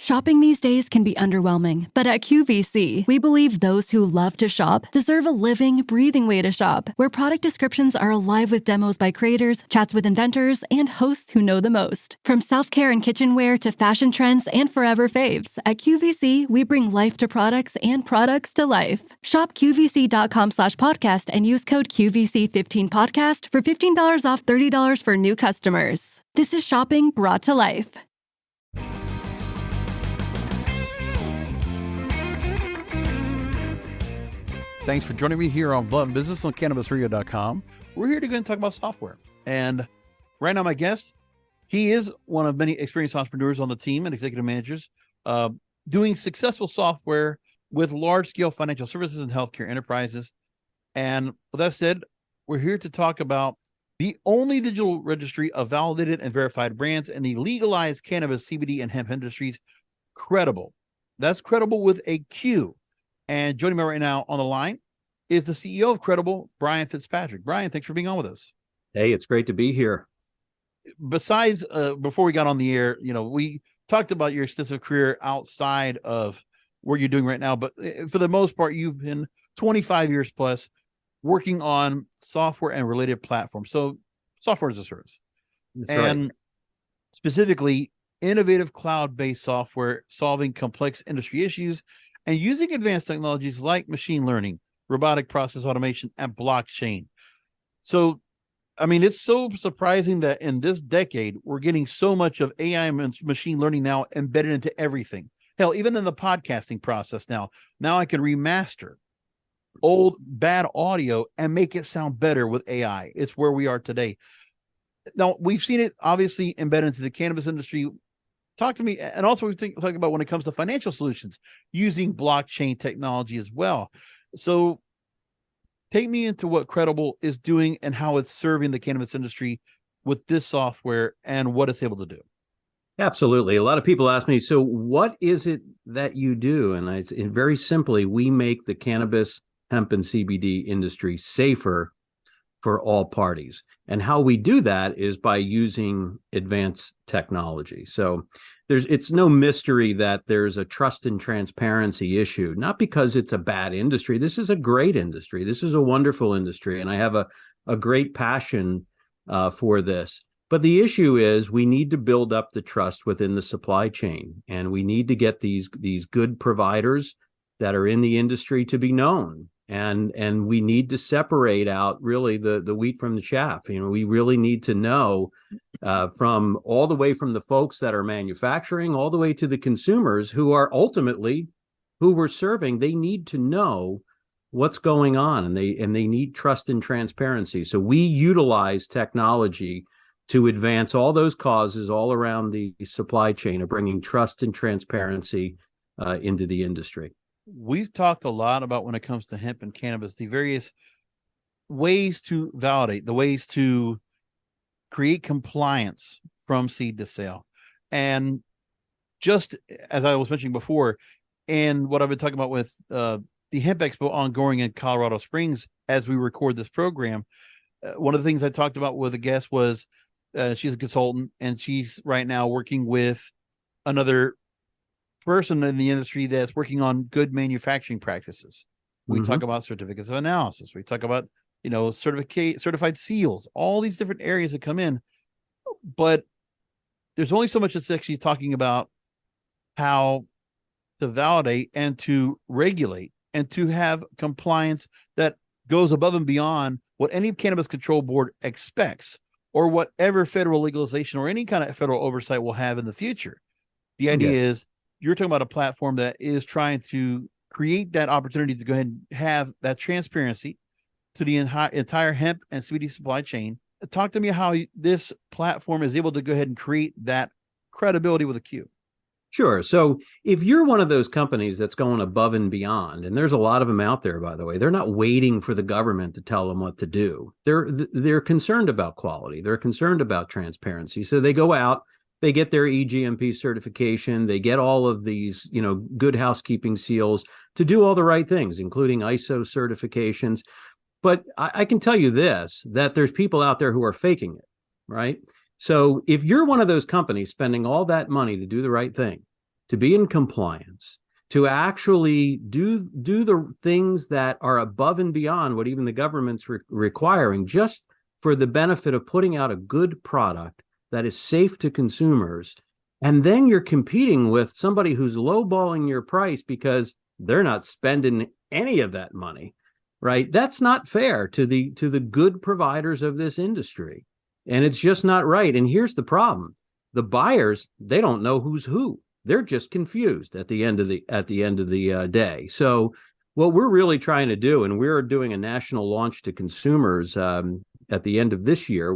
Shopping these days can be underwhelming, but at QVC, we believe those who love to shop deserve a living, breathing way to shop, where product descriptions are alive with demos by creators, chats with inventors, and hosts who know the most. From self-care and kitchenware to fashion trends and forever faves, at QVC, we bring life to products and products to life. Shop QVC.com/podcast and use code QVC15podcast for $15 off $30 for new customers. This is shopping brought to life. Thanks for joining me here on Blunt Business on CannabisRadio.com. We're here to go and talk about software. And right now, my guest, he is one of many experienced entrepreneurs on the team and executive managers doing successful software with large-scale financial services and healthcare enterprises. And with that said, we're here to talk about the only digital registry of validated and verified brands in the legalized cannabis, CBD, and hemp industries, Qredible. That's Qredible with a Q. And joining me right now on the line is the CEO of Qredible, Brian Fitzpatrick. Brian, thanks for being on with us. Hey, it's great to be here. Besides, before we got on the air, we talked about your extensive career outside of what you're doing right now. But for the most part, you've been 25 years plus working on software and related platforms. So software as a service. That's and right. Specifically, innovative cloud-based software solving complex industry issues and using advanced technologies like machine learning, robotic process automation, and blockchain. So, I mean, it's so surprising that in this decade, we're getting so much of AI and machine learning now embedded into everything. Hell, even in the podcasting process now I can remaster old bad audio and make it sound better with AI. It's where we are today. Now, we've seen it obviously embedded into the cannabis industry. Talk to me, and also we talk about when it comes to financial solutions using blockchain technology as well. So take me into what Qredible is doing and how it's serving the cannabis industry with this software and what it's able to do. Absolutely. A lot of people ask me, so what is it that you do? And very simply, we make the cannabis, hemp, and CBD industry safer for all parties. And how we do that is by using advanced technology. So it's no mystery that there's a trust and transparency issue, not because it's a bad industry. This is a great industry. This is a wonderful industry. And I have a great passion for this. But the issue is we need to build up the trust within the supply chain. And we need to get these good providers that are in the industry to be known. And we need to separate out really the wheat from the chaff. We really need to know from all the way from the folks that are manufacturing all the way to the consumers who are ultimately who we're serving. They need to know what's going on, and they need trust and transparency. So we utilize technology to advance all those causes all around the supply chain of bringing trust and transparency into the industry. We've talked a lot about when it comes to hemp and cannabis, the various ways to validate, the ways to create compliance from seed to sale. And just as I was mentioning before, and what I've been talking about with the Hemp Expo ongoing in Colorado Springs as we record this program, one of the things I talked about with a guest was she's a consultant, and she's right now working with another person in the industry that's working on good manufacturing practices. We talk about certificates of analysis. We talk about, certified seals, all these different areas that come in. But there's only so much that's actually talking about how to validate and to regulate and to have compliance that goes above and beyond what any cannabis control board expects or whatever federal legalization or any kind of federal oversight will have in the future. The idea is you're talking about a platform that is trying to create that opportunity to go ahead and have that transparency to the entire hemp and CBD supply chain. Talk to me how this platform is able to go ahead and create that credibility with a Q. Sure. So if you're one of those companies that's going above and beyond, and there's a lot of them out there, by the way, they're not waiting for the government to tell them what to do. They're concerned about quality. They're concerned about transparency. So they go out, they get their EGMP certification, they get all of these, good housekeeping seals to do all the right things, including ISO certifications. But I can tell you this, that there's people out there who are faking it, right? So if you're one of those companies spending all that money to do the right thing, to be in compliance, to actually do the things that are above and beyond what even the government's requiring, just for the benefit of putting out a good product that is safe to consumers. And then you're competing with somebody who's lowballing your price because they're not spending any of that money, right? That's not fair to the good providers of this industry. And it's just not right. And here's the problem. The buyers, they don't know who's who. They're just confused at the end of the day. So what we're really trying to do, and we're doing a national launch to consumers at the end of this year.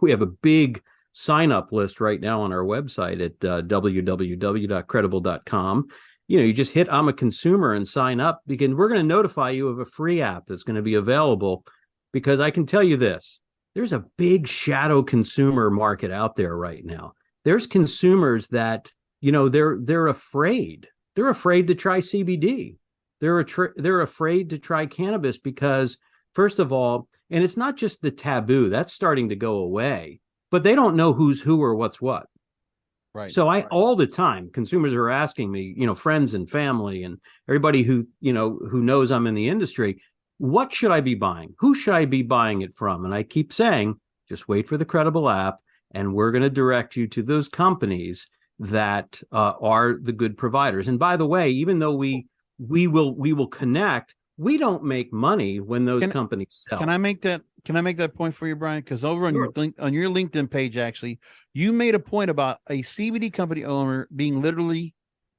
We have a big sign-up list right now on our website at www.qredible.com. You just hit I'm a consumer and sign up, because we're going to notify you of a free app that's going to be available, because I can tell you this, there's a big shadow consumer market out there right now. There's consumers that, they're afraid. They're afraid to try CBD. They're afraid to try cannabis because, first of all, and it's not just the taboo, that's starting to go away, but they don't know who's who or what's what. Right. So all the time, consumers are asking me, friends and family and everybody who knows I'm in the industry, what should I be buying? Who should I be buying it from? And I keep saying, just wait for the Qredible app, and we're going to direct you to those companies that are the good providers. And by the way, even though we will connect, we don't make money when those companies sell. Can I make that point for you, Brian? Because over on your LinkedIn page, actually, you made a point about a CBD company owner being literally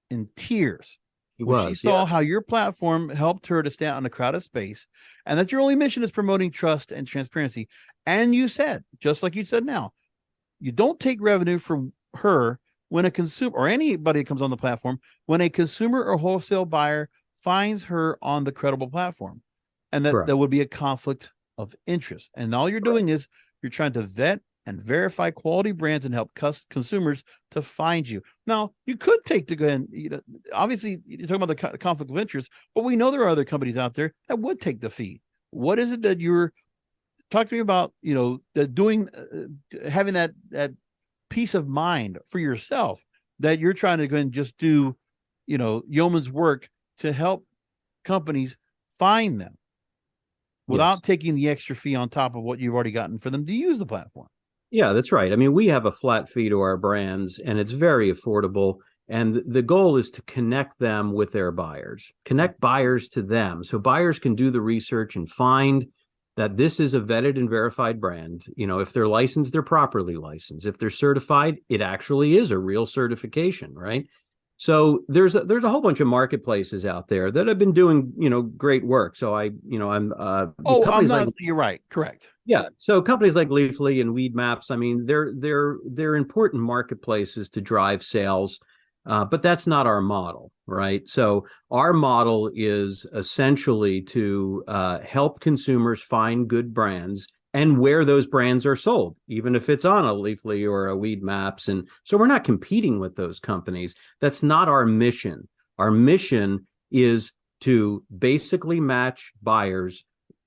in tears when she saw how your platform helped her to stay out in a crowded space, and that your only mission is promoting trust and transparency. And you said, just like you said now, you don't take revenue from her when a consumer or anybody that comes on the platform, when a consumer or wholesale buyer finds her on the Qredible platform, and that there would be a conflict of interest. And all you're doing is you're trying to vet and verify quality brands and help consumers to find you. Now, you could take to go and, obviously you're talking about the conflict of interest, but we know there are other companies out there that would take the fee. What is it that you're talking to me about, doing, having that peace of mind for yourself, that you're trying to go and just do, yeoman's work to help companies find them without taking the extra fee on top of what you've already gotten for them to use the platform? Yeah, that's right. I mean, we have a flat fee to our brands, and it's very affordable. And the goal is to connect them with their buyers, connect buyers to them, so buyers can do the research and find that this is a vetted and verified brand. If they're licensed, they're properly licensed. If they're certified, it actually is a real certification, right? So there's a whole bunch of marketplaces out there that have been doing, great work. So you're right. Correct. Yeah. So companies like Leafly and Weed Maps, I mean, they're important marketplaces to drive sales. But that's not our model, right? So our model is essentially to help consumers find good brands and where those brands are sold, even if it's on a Leafly or a Weed Maps. And so we're not competing with those companies. That's not our mission. Our mission is to basically match buyers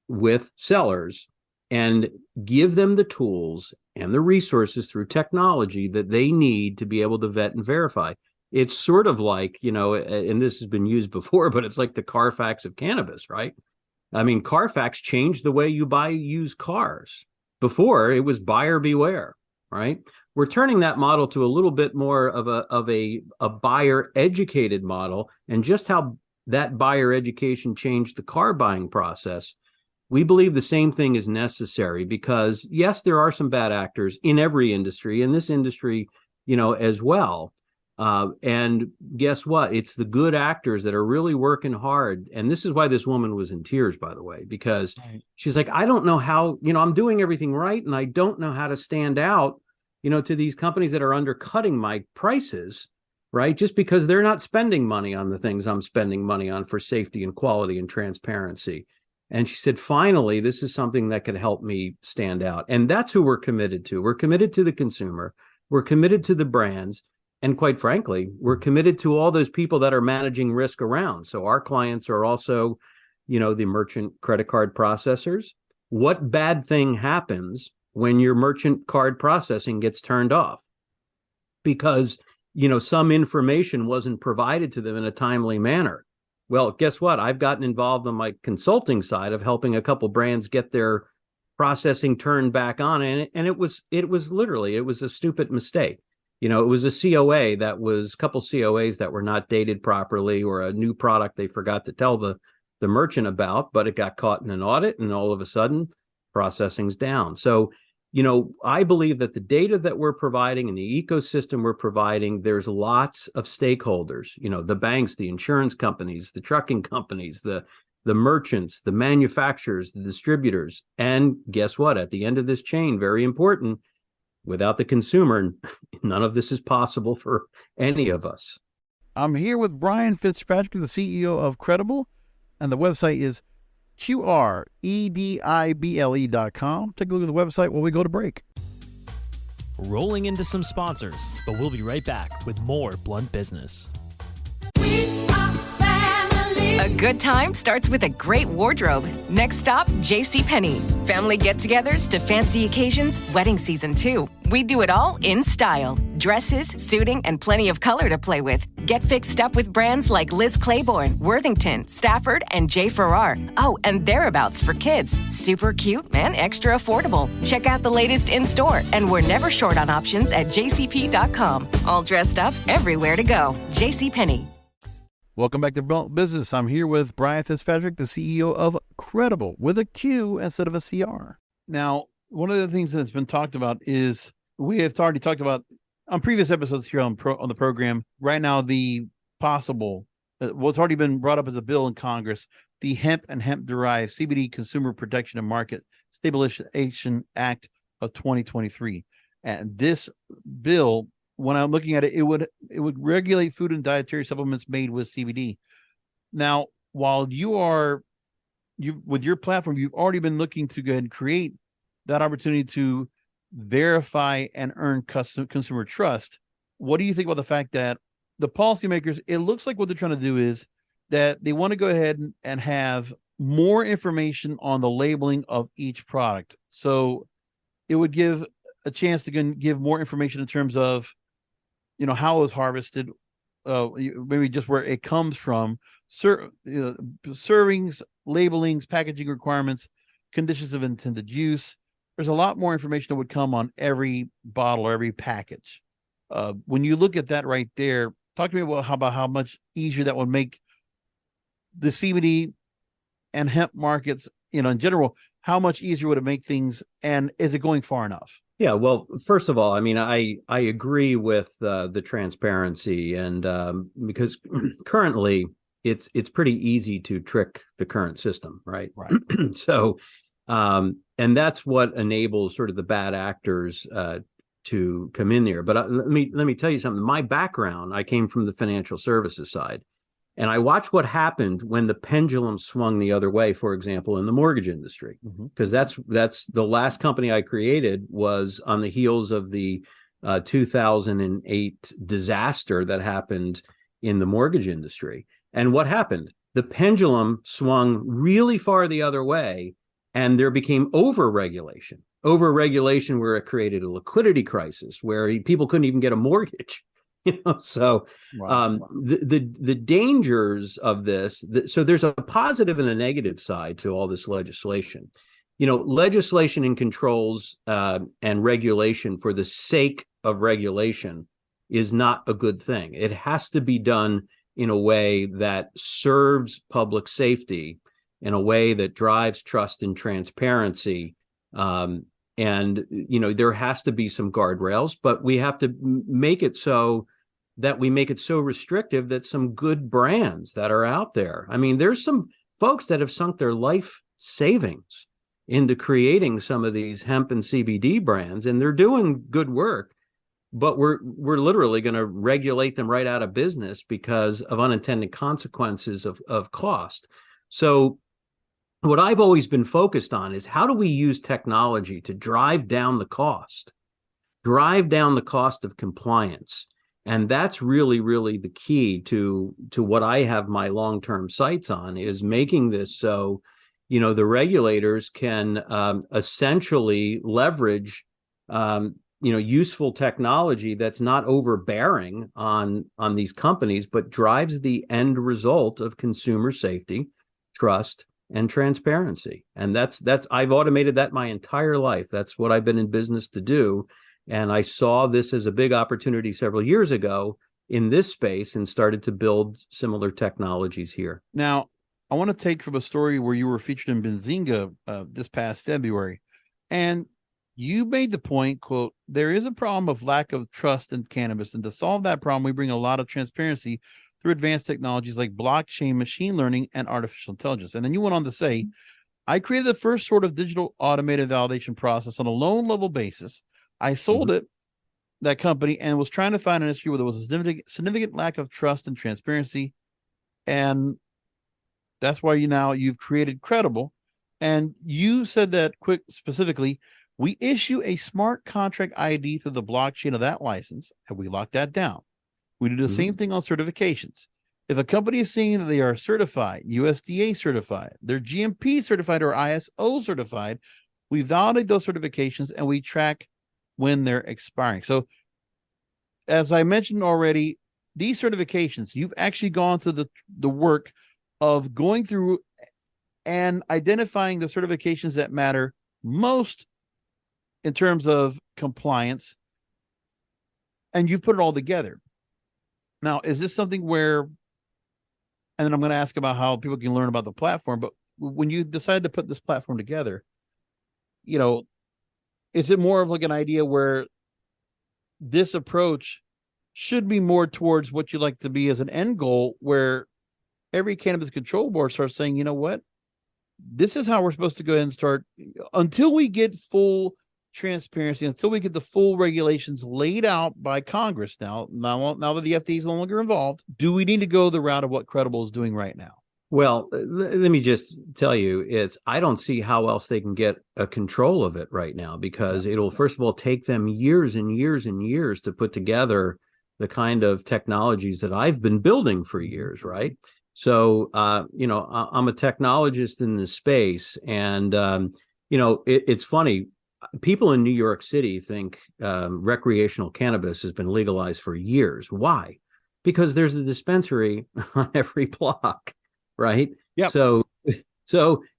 with sellers and give them the tools and the resources through technology that they need to be able to vet and verify. It's sort of like, and this has been used before, but it's like the Carfax of cannabis, right? I mean, Carfax changed the way you buy used cars. Before, it was buyer beware, right? We're turning that model to a little bit more of a buyer educated model, and just how that buyer education changed the car buying process. We believe the same thing is necessary, because yes, there are some bad actors in every industry, in this industry, as well. And guess what? It's the good actors that are really working hard. And this is why this woman was in tears, by the way, because she's like, I don't know how, I'm doing everything right, and I don't know how to stand out, to these companies that are undercutting my prices, right? Just because they're not spending money on the things I'm spending money on for safety and quality and transparency. And she said, finally, this is something that could help me stand out. And that's who we're committed to. We're committed to the consumer. We're committed to the brands. And quite frankly, we're committed to all those people that are managing risk around. So our clients are also, the merchant credit card processors. What bad thing happens when your merchant card processing gets turned off? Because some information wasn't provided to them in a timely manner. Well, guess what? I've gotten involved on my consulting side of helping a couple brands get their processing turned back on, and it was literally, it was a stupid mistake. It was a COA that was a couple COAs that were not dated properly, or a new product they forgot to tell the merchant about, but it got caught in an audit, and all of a sudden processing's down. So, I believe that the data that we're providing and the ecosystem we're providing, there's lots of stakeholders, the banks, the insurance companies, the trucking companies, the merchants, the manufacturers, the distributors. And guess what? At the end of this chain, very important, without the consumer, none of this is possible for any of us. I'm here with Brian Fitzpatrick, the CEO of Qredible, and the website is Qredible.com. Take a look at the website while we go to break. Rolling into some sponsors, but we'll be right back with more Blunt Business. A good time starts with a great wardrobe. Next stop, JCPenney. Family get-togethers to fancy occasions, wedding season too. We do it all in style. Dresses, suiting, and plenty of color to play with. Get fixed up with brands like Liz Claiborne, Worthington, Stafford, and J. Farrar. Oh, and Thereabouts for kids. Super cute and extra affordable. Check out the latest in-store, and we're never short on options at jcp.com. All dressed up, everywhere to go. JCPenney. Welcome back to Blunt Business. I'm here with Brian Fitzpatrick, the CEO of Qredible, with a Q instead of a CR. Now, one of the things that's been talked about is, we have already talked about on previous episodes here on the program, right now, the possible, what's already been brought up as a bill in Congress, the Hemp and Hemp-Derived CBD Consumer Protection and Market Stabilization Act of 2023. And this bill, when I'm looking at it, it would regulate food and dietary supplements made with CBD. Now, while you with your platform, you've already been looking to go ahead and create that opportunity to verify and earn consumer trust. What do you think about the fact that the policymakers, it looks like what they're trying to do is that they want to go ahead and have more information on the labeling of each product? So it would give a chance to give more information in terms of, how it was harvested, maybe just where it comes from, servings, labelings, packaging requirements, conditions of intended use. There's a lot more information that would come on every bottle or every package. When you look at that right there, talk to me about how much easier that would make the CBD and hemp markets, in general. How much easier would it make things, and is it going far enough? Yeah, well, first of all, I agree with the transparency, and because currently it's pretty easy to trick the current system, right? Right. So, and that's what enables sort of the bad actors to come in there. But let me tell you something. My background, I came from the financial services side, and I watched what happened when the pendulum swung the other way, for example, in the mortgage industry, because that's the last company I created was on the heels of the 2008 disaster that happened in the mortgage industry. And what happened? The pendulum swung really far the other way, and there became over-regulation where it created a liquidity crisis where people couldn't even get a mortgage. So the dangers of this, so there's a positive and a negative side to all this legislation. Legislation and controls and regulation for the sake of regulation is not a good thing. It has to be done in a way that serves public safety, in a way that drives trust and transparency. And, there has to be some guardrails, but we have to make it so that we make it so restrictive that some good brands that are out there. There's some folks that have sunk their life savings into creating some of these hemp and CBD brands, and they're doing good work, but we're literally going to regulate them right out of business because of unintended consequences of cost. So what I've always been focused on is, how do we use technology to drive down the cost of compliance? And that's really, really the key to what I have my long-term sights on, is making this so, the regulators can essentially leverage useful technology that's not overbearing on these companies, but drives the end result of consumer safety, trust, and transparency. And that's I've automated that my entire life. That's what I've been in business to do. And I saw this as a big opportunity several years ago in this space and started to build similar technologies here. Now, I want to take from a story where you were featured in Benzinga this past February, and you made the point, quote, there is a problem of lack of trust in cannabis, and to solve that problem, we bring a lot of transparency through advanced technologies like blockchain, machine learning, and artificial intelligence. And then you went on to say, I created the first sort of digital automated validation process on a loan level basis. I sold it, that company, and was trying to find an industry where there was a significant lack of trust and transparency. And that's why you've created Qredible. And you said that specifically, we issue a smart contract ID through the blockchain of that license, and we lock that down. We do the same thing on certifications. If a company is saying that they are certified, USDA certified, they're GMP certified or ISO certified, we validate those certifications and we track when they're expiring. So as I mentioned already, these certifications, you've actually gone through the work of going through and identifying the certifications that matter most in terms of compliance, and you've put it all together. Now, is this something where, and then I'm going to ask about how people can learn about the platform, but when you decided to put this platform together, is it more of like an idea where this approach should be more towards what you like to be as an end goal, where every cannabis control board starts saying, you know what, this is how we're supposed to go ahead and start until we get full transparency, until we get the full regulations laid out by Congress. Now that the FDA is no longer involved, do we need to go the route of what Qredible is doing right now? Well, let me just tell you, I don't see how else they can get a control of it right now, because it'll, first of all, take them years and years and years to put together the kind of technologies that I've been building for years, right? So, I'm a technologist in this space, and, it's funny. People in New York City think recreational cannabis has been legalized for years. Why? Because there's a dispensary on every block, right? Yeah. So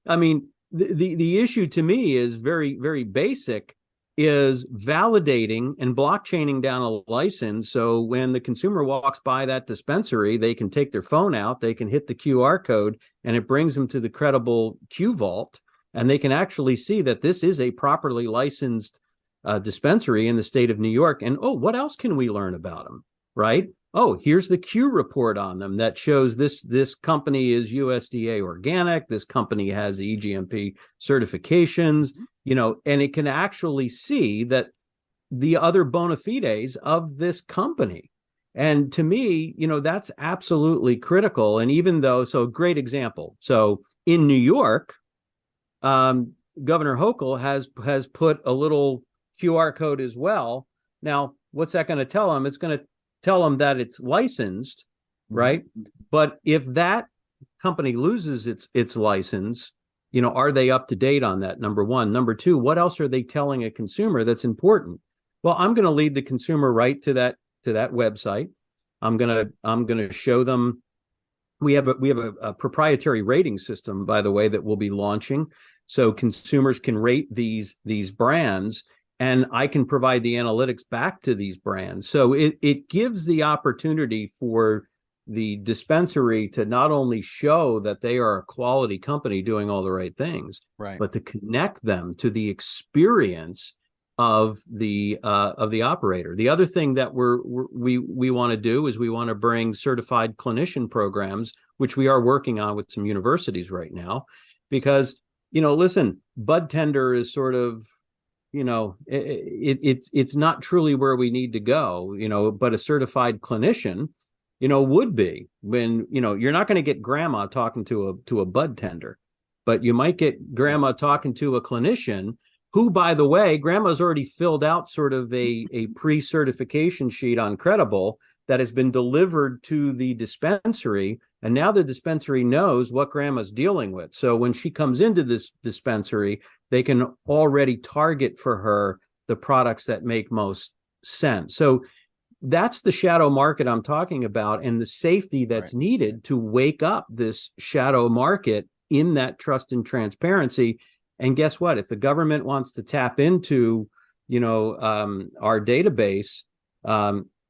I mean, the issue to me is very, very basic, is validating and blockchaining down a license. So when the consumer walks by that dispensary, they can take their phone out, they can hit the QR code, and it brings them to the Qredible Q Vault. And they can actually see that this is a properly licensed dispensary in the state of New York. And, what else can we learn about them, right? Here's the Q report on them that shows this company is USDA organic. This company has EGMP certifications, and it can actually see that the other bona fides of this company. And to me, that's absolutely critical. And even though, so great example. So in New York, Governor Hochul has put a little QR code as well. Now, what's that going to tell them? It's going to tell them that it's licensed, right? But if that company loses its license, are they up to date on that? Number one. Number two, what else are they telling a consumer that's important? Well, I'm going to lead the consumer right to that website. I'm going to show them. We have a proprietary rating system, by the way, that we'll be launching, so consumers can rate these brands, and I can provide the analytics back to these brands. So it gives the opportunity for the dispensary to not only show that they are a quality company doing all the right things, right, but to connect them to the experience of the operator. The other thing that we want to do is we want to bring certified clinician programs, which we are working on with some universities right now, because listen, bud tender is sort of, it's not truly where we need to go, but a certified clinician, would be, when you're not going to get grandma talking to a bud tender, but you might get grandma talking to a clinician who, by the way, grandma's already filled out sort of a pre-certification sheet on Qredible that has been delivered to the dispensary. And now the dispensary knows what grandma's dealing with. So when she comes into this dispensary, they can already target for her the products that make most sense. So that's the shadow market I'm talking about, and the safety that's needed to wake up this shadow market in that trust and transparency. And guess what? If the government wants to tap into, our database,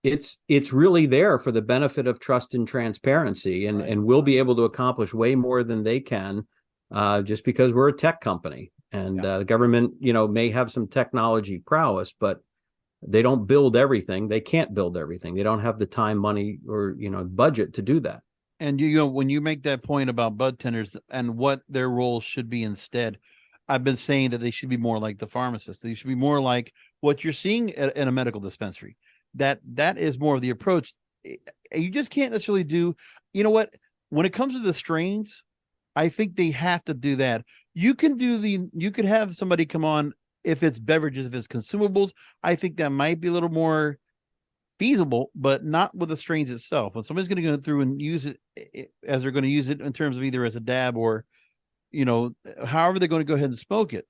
it's really there for the benefit of trust and transparency, and we'll be able to accomplish way more than they can, just because we're a tech company, and the government, may have some technology prowess, but they don't build everything. They can't build everything. They don't have the time, money, or budget to do that. And when you make that point about bud tenders and what their role should be instead, I've been saying that they should be more like the pharmacist. They should be more like what you're seeing in a medical dispensary. That is more of the approach. You just can't necessarily do, what, when it comes to the strains, I think they have to do that. You could have somebody come on, if it's beverages, if it's consumables, I think that might be a little more feasible, but not with the strains itself. When somebody's going to go through and use it as they're going to use it in terms of either as a dab or, however they're going to go ahead and smoke it,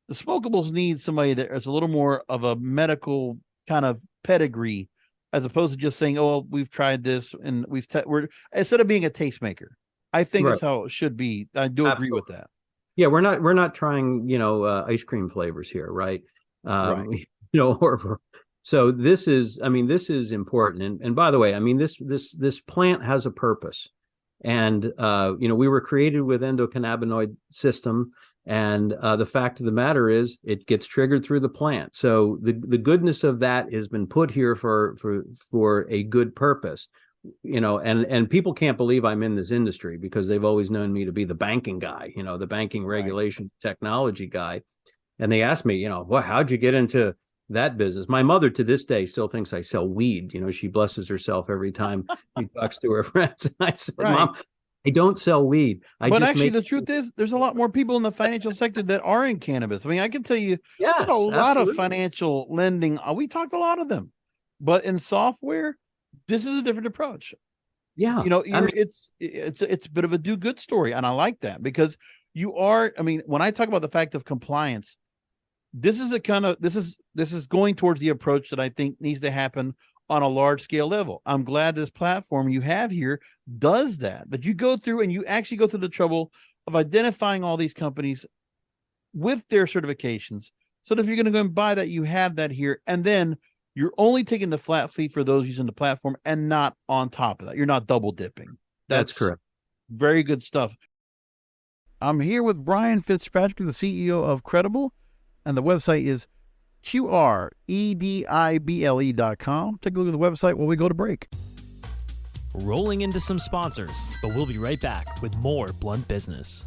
the smokables need somebody that is a little more of a medical kind of pedigree, as opposed to just saying, "Oh, we've tried this and we're," instead of being a tastemaker. I think that's how it should be. I do agree with that. Yeah, we're not trying, ice cream flavors here, right? So this is important. And by the way, this plant has a purpose, and we were created with endocannabinoid system, and the fact of the matter is it gets triggered through the plant. So the goodness of that has been put here for a good purpose. And people can't believe I'm in this industry, because they've always known me to be the banking guy, the banking regulation technology guy. And they asked me, well, how'd you get into that business? My mother to this day still thinks I sell weed. She blesses herself every time she talks to her friends. And I said, Mom, I don't sell weed. The truth is, there's a lot more people in the financial sector that are in cannabis. I mean, I can tell you, a lot of financial lending. We talked to a lot of them, but in software, this is a different approach. Yeah. It's a bit of a do good story. And I like that, because when I talk about the fact of compliance, this is this is going towards the approach that I think needs to happen on a large scale level. I'm glad this platform you have here does that, but you go through and you actually go through the trouble of identifying all these companies with their certifications. So that if you're going to go and buy that, you have that here. And then you're only taking the flat fee for those using the platform and not on top of that. You're not double dipping. That's correct. Very good stuff. I'm here with Brian Fitzpatrick, the CEO of Qredible, and the website is Qredible.com. Take a look at the website while we go to break. Rolling into some sponsors, but we'll be right back with more Blunt Business.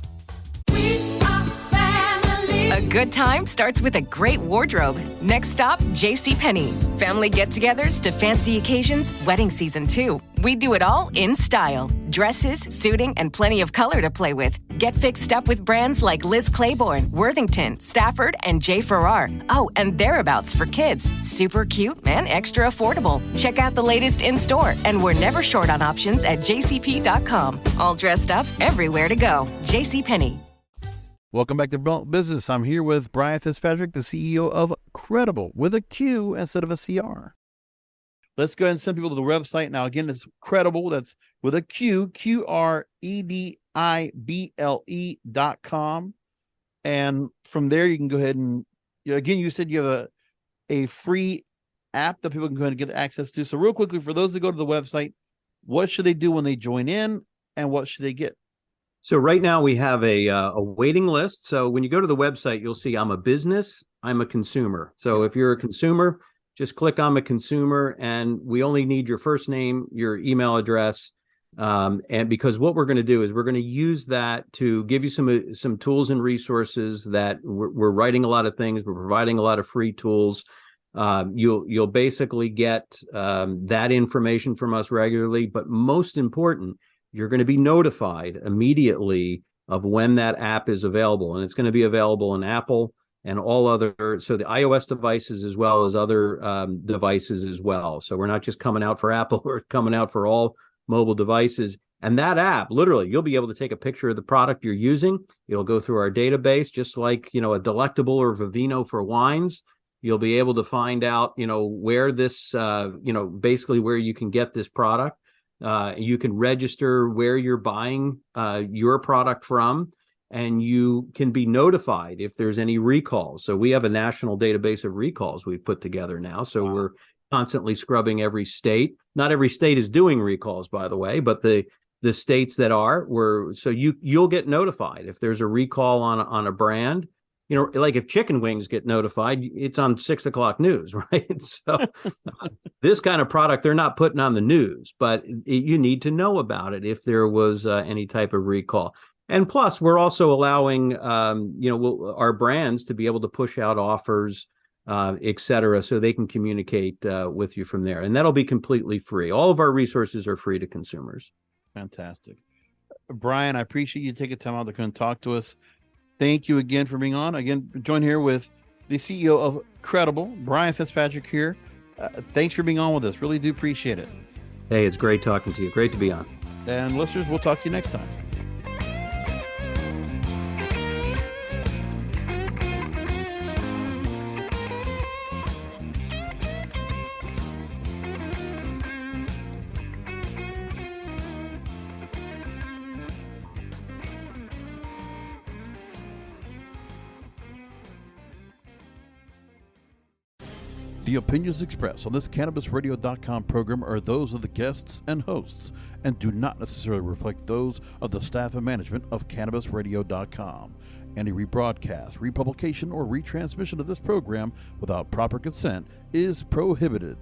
A good time starts with a great wardrobe. Next stop, JCPenney. Family get-togethers to fancy occasions, wedding season too. We do it all in style. Dresses, suiting, and plenty of color to play with. Get fixed up with brands like Liz Claiborne, Worthington, Stafford, and J. Farrar. Oh, and thereabouts for kids. Super cute and extra affordable. Check out the latest in-store, and we're never short on options at jcp.com. All dressed up, everywhere to go. JCPenney. Welcome back to Blunt Business. I'm here with Brian Fitzpatrick, the CEO of Qredible, with a Q instead of a CR. Let's go ahead and send people to the website. Now, again, it's Qredible. That's with a Q, Qredible.com. And from there, you can go ahead and, again, you said you have a free app that people can go ahead and get access to. So real quickly, for those that go to the website, what should they do when they join in, and what should they get? So right now we have a waiting list. So when you go to the website, you'll see I'm a business, I'm a consumer. So if you're a consumer, just click I'm a consumer, and we only need your first name, your email address. And because what we're going to do is we're going to use that to give you some tools and resources that we're writing a lot of things. We're providing a lot of free tools. You'll basically get that information from us regularly. But most important, you're going to be notified immediately of when that app is available. And it's going to be available in Apple and all other, so the iOS devices as well as other devices as well. So we're not just coming out for Apple, we're coming out for all mobile devices. And that app, literally, you'll be able to take a picture of the product you're using. It'll go through our database, just like, a Delectable or Vivino for wines. You'll be able to find out, where this, basically where you can get this product. You can register where you're buying your product from, and you can be notified if there's any recalls. So we have a national database of recalls we've put together now. So we're constantly scrubbing every state. Not every state is doing recalls, by the way, but the states that are, you'll get notified if there's a recall on a brand. Like if chicken wings get notified, it's on 6 o'clock news, right? So this kind of product, they're not putting on the news, but you need to know about it if there was any type of recall. And plus, we're also allowing, our brands to be able to push out offers, et cetera, so they can communicate with you from there. And that'll be completely free. All of our resources are free to consumers. Fantastic. Brian, I appreciate you taking time out to come and talk to us. Thank you again for being on. Again, join here with the CEO of Qredible, Brian Fitzpatrick here. Thanks for being on with us. Really do appreciate it. Hey, it's great talking to you. Great to be on. And listeners, we'll talk to you next time. The opinions expressed on this CannabisRadio.com program are those of the guests and hosts and do not necessarily reflect those of the staff and management of CannabisRadio.com. Any rebroadcast, republication, or retransmission of this program without proper consent is prohibited.